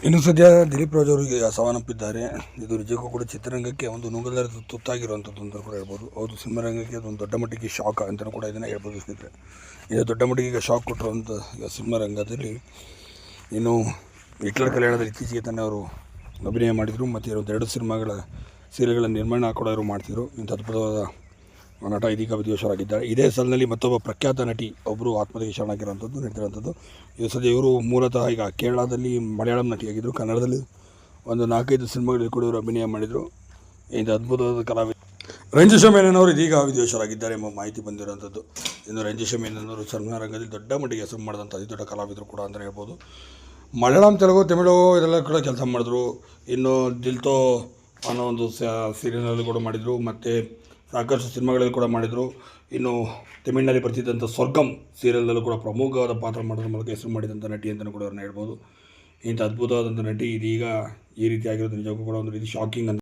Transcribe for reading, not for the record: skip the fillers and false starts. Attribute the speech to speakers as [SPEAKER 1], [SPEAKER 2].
[SPEAKER 1] ಇನ್ನು ಸದ್ಯ ದಿಲೀಪ್ ರಾಜ್ ಅವರಿಗೆ ಸಾವನ್ನಪ್ಪಿದ್ದಾರೆ. ಇದು ನಿಜಕ್ಕೂ ಕೂಡ ಚಿತ್ರರಂಗಕ್ಕೆ ಒಂದು ನುಂಗಲಾರ ತುತ್ತಾಗಿರುವಂಥದ್ದು ಅಂತ ಕೂಡ ಹೇಳ್ಬೋದು. ಹೌದು, ಸಿನಿಮಾ ರಂಗಕ್ಕೆ ಅದೊಂದು ದೊಡ್ಡ ಮಟ್ಟಿಗೆ ಶಾಕ್ ಅಂತಲೂ ಕೂಡ ಇದನ್ನು ಹೇಳ್ಬೋದು ಸ್ನೇಹಿತರೆ. ಇದು ದೊಡ್ಡ ಮಟ್ಟಿಗೆ ಈಗ ಶಾಕ್ ಕೊಟ್ಟಿರುವಂಥ ಈಗ ಸಿನಿಮಾ ರಂಗದಲ್ಲಿ ಇನ್ನು ಹಿಟ್ಲರ್ ಕಲ್ಯಾಣದಲ್ಲಿ ಇತ್ತೀಚೆಗೆ ತಾನೇ ಅವರು ಅಭಿನಯ ಮಾಡಿದರು ಮತ್ತು ಎರಡು ಸೀರಿಯಲ್ಗಳ ನಿರ್ಮಾಣ ಕೂಡ ಅವರು ಮಾಡ್ತಿದ್ರು. ಇಂಥ ಅದ್ಭುತವಾದ ನಟ ಇದೀಗ ವಿಧಿವಶರಾಗಿದ್ದಾರೆ. ಇದೇ ಸಾಲಿನಲ್ಲಿ ಮತ್ತೊಬ್ಬ ಪ್ರಖ್ಯಾತ ನಟಿ ಒಬ್ಬರು ಆತ್ಮಹತ್ಯೆಗೆ ಶರಣಾಗಿರುವಂಥದ್ದು ನಡೀತಿರುವಂಥದ್ದು. ಇದು ಸದ್ಯ ಇವರು ಮೂಲತಃ ಈಗ ಕೇರಳದಲ್ಲಿ ಮಲಯಾಳಂ ನಟಿಯಾಗಿದ್ದರು. ಕನ್ನಡದಲ್ಲಿ ಒಂದು 4-5 ಸಿನಿಮಾಗಳಲ್ಲಿ ಕೂಡ ಇವರು ಅಭಿನಯ ಮಾಡಿದರು. ಇಂಥ ಅದ್ಭುತವಾದ ಕಲಾವಿದ ರಂಜಿಶಾ ಮೆನನ್ ಅವರು ಇದೀಗ ವಿಧಿವಶರಾಗಿದ್ದಾರೆ ಎಂಬ ಮಾಹಿತಿ ಬಂದಿರುವಂಥದ್ದು. ಇನ್ನು ರಂಜಿಶಾ ಮೆನನ್ ಅವರು ಸಿನಿಮಾ ರಂಗದಲ್ಲಿ ದೊಡ್ಡ ಮಟ್ಟಿಗೆ ಹೆಸರು ಮಾಡಿದಂಥ ಅತಿ ದೊಡ್ಡ ಕಲಾವಿದರು ಕೂಡ ಅಂತಲೇ ಹೇಳ್ಬೋದು. ಮಲಯಾಳಂ, ತೆಲುಗು, ತಮಿಳು ಇದೆಲ್ಲ ಕೂಡ ಕೆಲಸ ಮಾಡಿದ್ರು. ಇನ್ನು ದಿಲ್ ಅನ್ನೋ ಒಂದು ಸೀರಿಯಲ್ನಲ್ಲಿ ಕೂಡ ಮಾಡಿದರು ಮತ್ತು ಸಾಕಷ್ಟು ಸಿನಿಮಾಗಳಲ್ಲಿ ಕೂಡ ಮಾಡಿದರು. ಇನ್ನು ತಮಿಳಿನಲ್ಲಿ ಬರ್ತಿದ್ದಂಥ ಸ್ವರ್ಗಂ ಸೀರಿಯಲ್ನಲ್ಲೂ ಕೂಡ ಪ್ರಮುಖವಾದ ಪಾತ್ರ ಮಾಡೋದ್ರ ಮೂಲಕ ಹೆಸರು ಮಾಡಿದಂಥ ನಟಿ ಅಂತಲೂ ಕೂಡ ಅವ್ರನ್ನ ಹೇಳ್ಬೋದು. ಇಂಥ ಅದ್ಭುತವಾದಂಥ ನಟಿ ಇದೀಗ ಈ ರೀತಿ ಆಗಿರೋದು ನಿಜಕ್ಕೂ ಕೂಡ ಒಂದು ರೀತಿ ಶಾಕಿಂಗ್ ಅಂತ